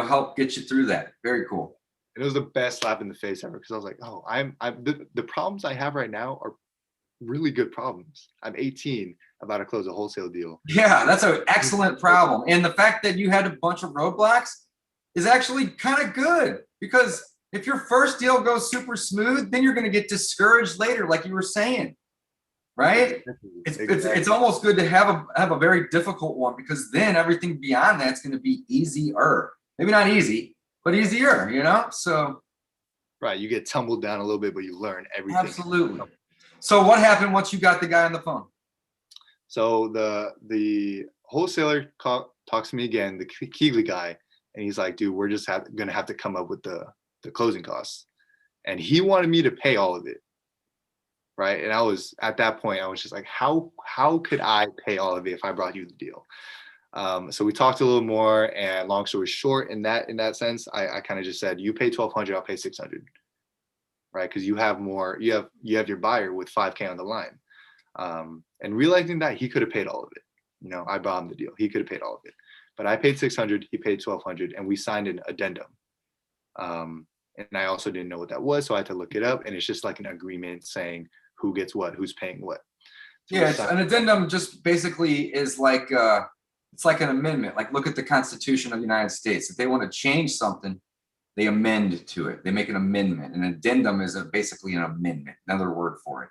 help get you through that. Very cool. It was the best slap in the face ever because I was like, oh, the problems I have right now are really good problems. I'm 18, about to close a wholesale deal. Yeah, that's an excellent problem. And the fact that you had a bunch of roadblocks is actually kind of good, because if your first deal goes super smooth, then you're going to get discouraged later, like you were saying, right? It's almost good to have a very difficult one, because then everything beyond that's going to be easier. Maybe not easy, but easier, you know? So right, you get tumbled down a little bit, but you learn everything. absolutely. So what happened once you got the guy on the phone? So the wholesaler talks to me again, the Keegley guy, and he's like, dude, we're just gonna have to come up with the closing costs. And he wanted me to pay all of it. Right. And I was, at that point, I was just like, how could I pay all of it if I brought you the deal? So we talked a little more, and long story short, in that sense, I kind of just said, you pay 1,200, I'll pay 600. Right. Because you have your buyer with 5K on the line. And realizing that he could have paid all of it. You know, I bought him the deal. He could have paid all of it. But I paid 600, he paid 1,200, and we signed an addendum. And I also didn't know what that was, so I had to look it up. And it's just like an agreement saying who gets what, who's paying what. So yeah, an addendum just basically is like it's like an amendment. Like, look at the Constitution of the United States. If they want to change something, they amend to it. They make an amendment. An addendum is basically an amendment, another word for it.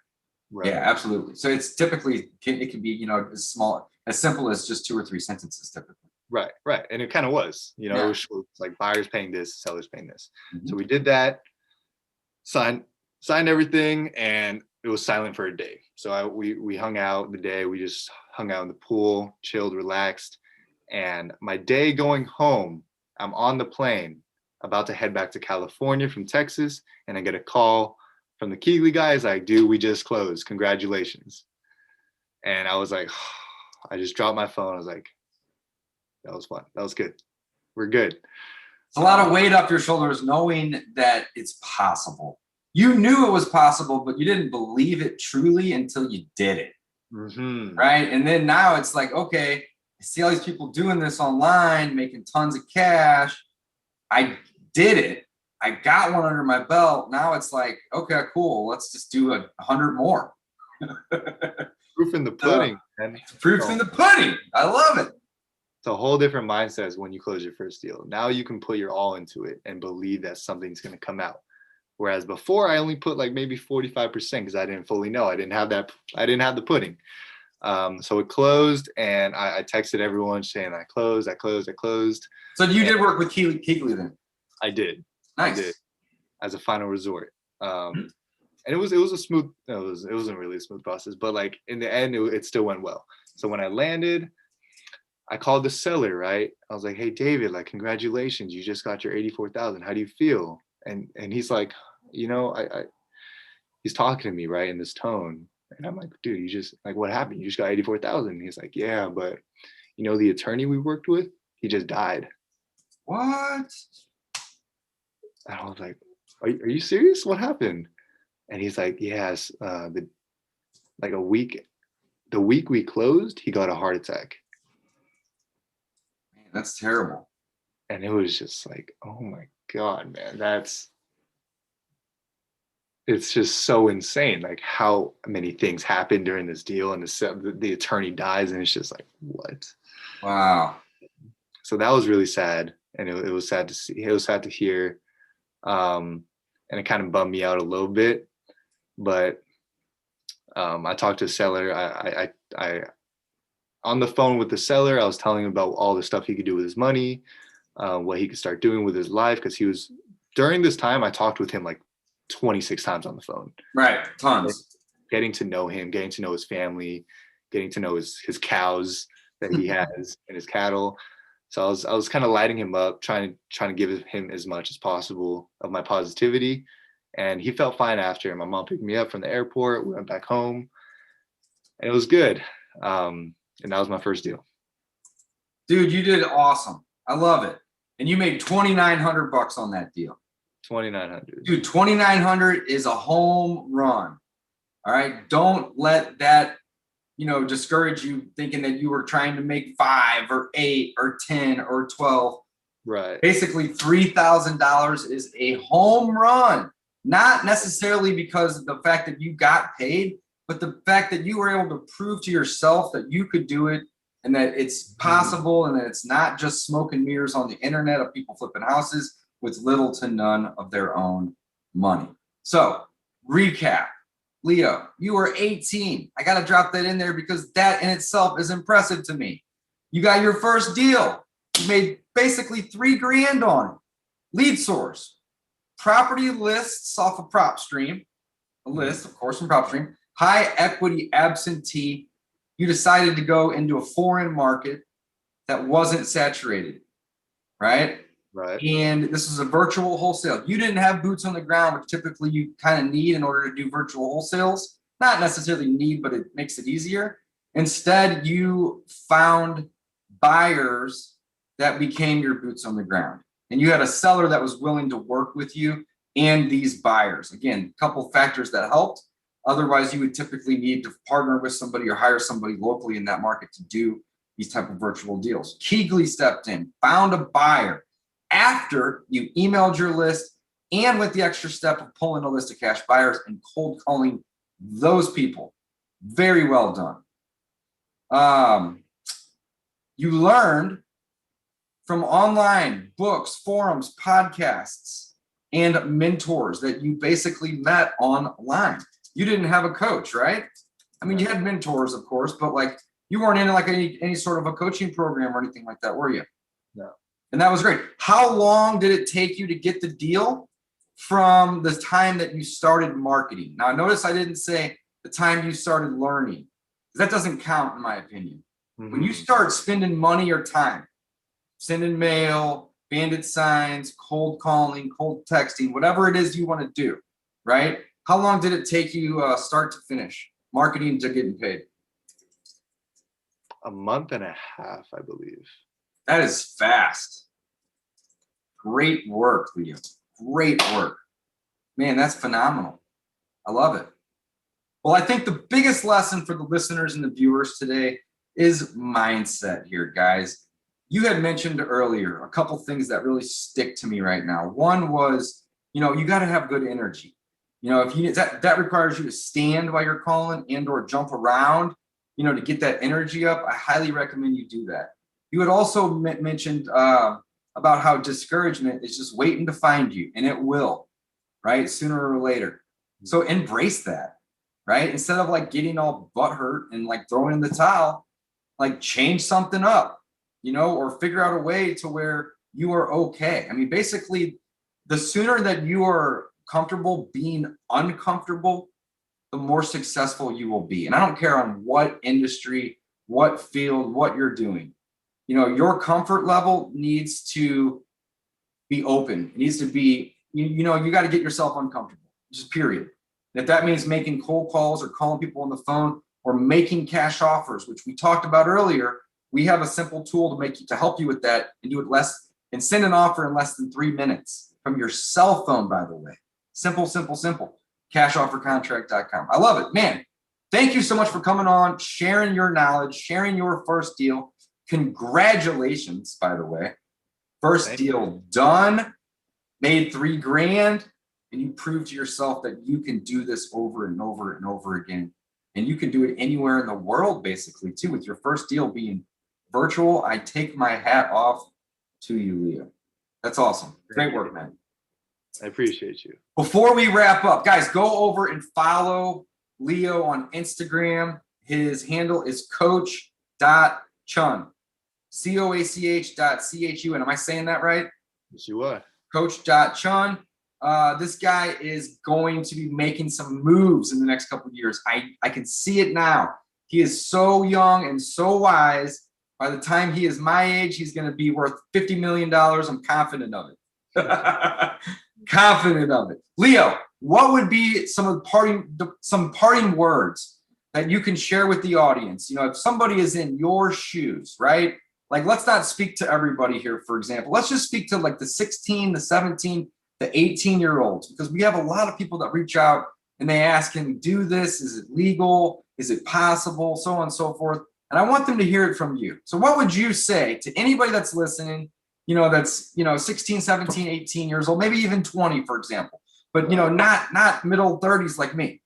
Right. Yeah, absolutely. So it's typically, it can be, you know, as simple as just 2 or 3 sentences typically. Right. And it kind of was, you know, Yeah. It was short, like buyers paying this, sellers paying this. Mm-hmm. So we did that, signed everything, and it was silent for a day. So we hung out the day. We just hung out in the pool, chilled, relaxed. And my day going home, I'm on the plane, about to head back to California from Texas, and I get a call from the Keegley guys, like, dude, we just closed. Congratulations. And I was like, I just dropped my phone. I was like, that was fun. That was good. We're good. It's a lot of weight off your shoulders knowing that it's possible. You knew it was possible, but you didn't believe it truly until you did it. Mm-hmm. Right. And then now it's like, okay, I see all these people doing this online, making tons of cash. I did it. I got one under my belt. Now it's like, okay, cool. Let's just do 100 more. Proof in the pudding. And proof in the pudding. I love it. It's a whole different mindset when you close your first deal. Now you can put your all into it and believe that something's going to come out. Whereas before, I only put like maybe 45% because I didn't fully know. I didn't have the pudding. So it closed, and I texted everyone saying I closed. So you did work with Keegley then? I did. Nice. I did, as a final resort. And it was a smooth. It wasn't really a smooth process, but like in the end, it still went well. So when I landed, I called the seller. Right, I was like, "Hey, David, like, congratulations, you just got your 84,000. How do you feel?" And he's like, you know, he's talking to me right in this tone, and I'm like, dude, you just, like, what happened? You just got 84,000. He's like, yeah, but you know, the attorney we worked with, he just died. What? And I was like, are you serious? What happened? And he's like, yes, the week we closed, he got a heart attack. Man, that's terrible. And it was just like, oh my God, man, it's just so insane, like how many things happened during this deal, and the attorney dies, and it's just like, what? Wow. So that was really sad, and it was sad to see. It was sad to hear, and it kind of bummed me out a little bit. But I talked to the seller. I on the phone with the seller, I was telling him about all the stuff he could do with his money, what he could start doing with his life, because during this time I talked with him like 26 times on the phone. Right, tons. Getting to know him, getting to know his family, getting to know his cows that he has and his cattle. So I was kind of lighting him up, trying to give him as much as possible of my positivity. And he felt fine after. My mom picked me up from the airport. We went back home, and it was good. And that was my first deal. Dude, you did awesome. I love it. And you made $2,900 on that deal. 2,900. Dude, 2,900 is a home run. All right. Don't let that, discourage you thinking that you were trying to make 5 or 8 or 10 or 12. Right. Basically, $3,000 is a home run. Not necessarily because of the fact that you got paid, but the fact that you were able to prove to yourself that you could do it and that it's possible and that it's not just smoke and mirrors on the internet of people flipping houses with little to none of their own money. So, recap. Leo, you were 18. I got to drop that in there because that in itself is impressive to me. You got your first deal. You made basically $3,000 on it. Lead source. Property lists off of PropStream. A list, of course, from PropStream. High equity absentee. You decided to go into a foreign market that wasn't saturated, right? Right. And this was a virtual wholesale. You didn't have boots on the ground, which typically you kind of need in order to do virtual wholesales. Not necessarily need, but it makes it easier. Instead, you found buyers that became your boots on the ground. And you had a seller that was willing to work with you and these buyers. Again, a couple factors that helped. Otherwise, you would typically need to partner with somebody or hire somebody locally in that market to do these type of virtual deals. Keegley stepped in, found a buyer after you emailed your list and with the extra step of pulling a list of cash buyers and cold calling those people. Very well done. You learned from online books, forums, podcasts, and mentors that you basically met online. You didn't have a coach, right? I mean, you had mentors, of course, but like you weren't in like any sort of a coaching program or anything like that, were you? No. And that was great. How long did it take you to get the deal from the time that you started marketing? Now, notice I didn't say the time you started learning. That doesn't count, in my opinion. When you start spending money or time, sending mail, bandit signs, cold calling, cold texting, whatever it is you want to do, right? How long did it take you start to finish, marketing to getting paid? A month and a half, I believe. That is fast. Great work, Leo. Great work. Man, that's phenomenal. I love it. Well, I think the biggest lesson for the listeners and the viewers today is mindset here, guys. You had mentioned earlier a couple things that really stick to me right now. One was, you got to have good energy. If you that requires you to stand while you're calling and or jump around, to get that energy up. I highly recommend you do that. You had also mentioned about how discouragement is just waiting to find you, and it will, right? Sooner or later. So embrace that, right? Instead of like getting all butthurt and like throwing in the towel, like change something up, or figure out a way to where you are okay. I mean, basically, the sooner that you are comfortable being uncomfortable, the more successful you will be. And I don't care on what industry, what field, what you're doing. Your comfort level needs to be open. It needs to be, you got to get yourself uncomfortable, just period. And if that means making cold calls or calling people on the phone or making cash offers, which we talked about earlier, we have a simple tool to help you with that and do it less and send an offer in less than 3 minutes from your cell phone, by the way. Simple, simple, simple. Cashoffercontract.com. I love it, man. Thank you so much for coming on, sharing your knowledge, sharing your first deal. Congratulations, by the way. First deal done, made $3,000, and you proved to yourself that you can do this over and over and over again. And you can do it anywhere in the world, basically, too, with your first deal being virtual. I take my hat off to you, Leo. That's awesome. Great work, man. I appreciate you. Before we wrap up, guys, go over and follow Leo on Instagram. His handle is coach.chun. COACH.CHUN. Am I saying that right? Yes, you are. Coach.chun. This guy is going to be making some moves in the next couple of years. I can see it now. He is so young and so wise. By the time he is my age, he's going to be worth $50 million. I'm confident of it. Confident of it. Leo, what would be some parting words that you can share with the audience? If somebody is in your shoes, right? Like, let's not speak to everybody here, for example. Let's just speak to like the 16, the 17, the 18-year-olds, because we have a lot of people that reach out and they ask, can we do this? Is it legal? Is it possible? So on and so forth. And I want them to hear it from you. So what would you say to anybody that's listening, that's, 16, 17, 18 years old, maybe even 20, for example, but, not middle 30s like me?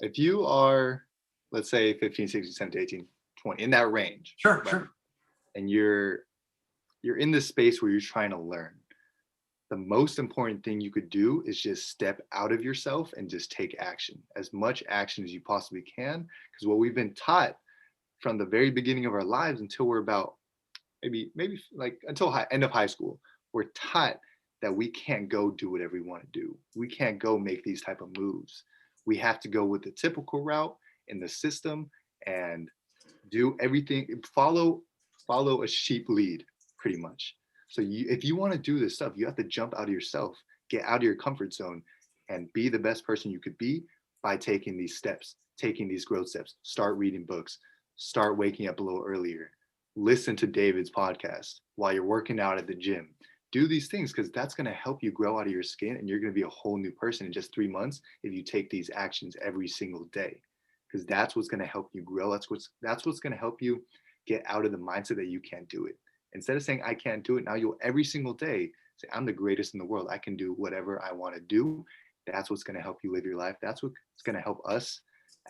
if you are, let's say 15, 16, 17, 18, 20, in that range. Sure, right? sure. And you're in this space where you're trying to learn. The most important thing you could do is just step out of yourself and just take action, as much action as you possibly can. Because what we've been taught from the very beginning of our lives until we're about maybe like until end of high school, we're taught that we can't go do whatever we want to do. We can't go make these type of moves. We have to go with the typical route in the system and do everything, follow a sheep lead pretty much. So if you want to do this stuff, you have to jump out of yourself, get out of your comfort zone, and be the best person you could be by taking these steps, taking these growth steps. Start reading books, start waking up a little earlier, listen to David's podcast while you're working out at the gym. Do these things because that's going to help you grow out of your skin, and you're going to be a whole new person in just 3 months if you take these actions every single day. Because that's what's going to help you grow. That's what's going to help you get out of the mindset that you can't do it. Instead of saying I can't do it, now you'll every single day say I'm the greatest in the world. I can do whatever I want to do. That's what's going to help you live your life. That's what's going to help us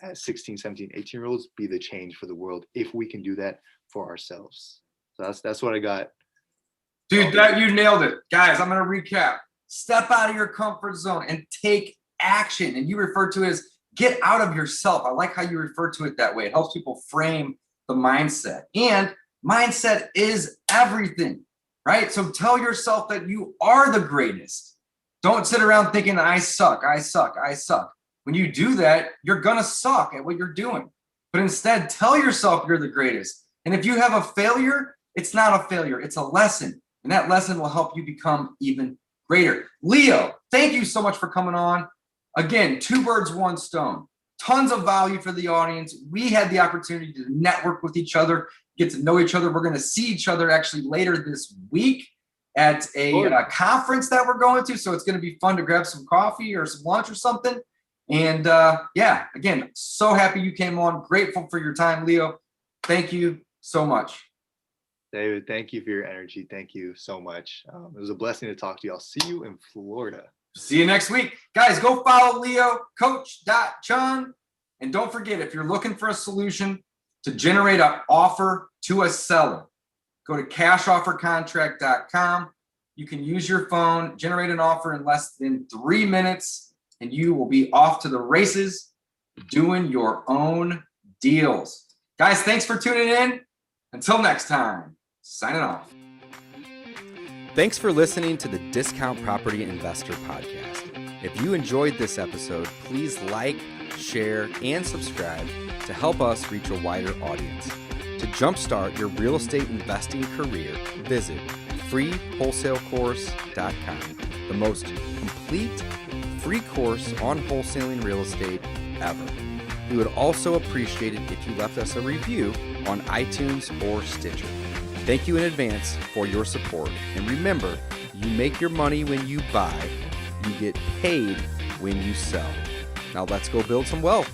as 16, 17, 18-year-olds be the change for the world if we can do that for ourselves. So that's what I got. Dude, that you nailed it. Guys, I'm going to recap. Step out of your comfort zone and take action. And you refer to it as get out of yourself. I like how you refer to it that way. It helps people frame the mindset. And mindset is everything, right? So tell yourself that you are the greatest. Don't sit around thinking, I suck, I suck, I suck. When you do that, you're going to suck at what you're doing. But instead, tell yourself you're the greatest. And if you have a failure, it's not a failure. It's a lesson. And that lesson will help you become even greater. Leo, thank you so much for coming on. Again, 2 birds, 1 stone. Tons of value for the audience. We had the opportunity to network with each other, get to know each other. We're going to see each other actually later this week at a conference that we're going to. So it's going to be fun to grab some coffee or some lunch or something. And yeah, again, so happy you came on. Grateful for your time, Leo. Thank you so much. David, thank you for your energy. Thank you so much. It was a blessing to talk to you. I'll see you in Florida. See you next week. Guys, go follow Leo, coach.chun. And don't forget, if you're looking for a solution to generate an offer to a seller, go to cashoffercontract.com. You can use your phone, generate an offer in less than 3 minutes, and you will be off to the races doing your own deals. Guys, thanks for tuning in. Until next time, signing off. Thanks for listening to the Discount Property Investor Podcast. If you enjoyed this episode, please like, share, and subscribe to help us reach a wider audience. To jumpstart your real estate investing career, visit freewholesalecourse.com, the most complete free course on wholesaling real estate ever. We would also appreciate it if you left us a review on iTunes or Stitcher. Thank you in advance for your support. And remember, you make your money when you buy, you get paid when you sell. Now let's go build some wealth.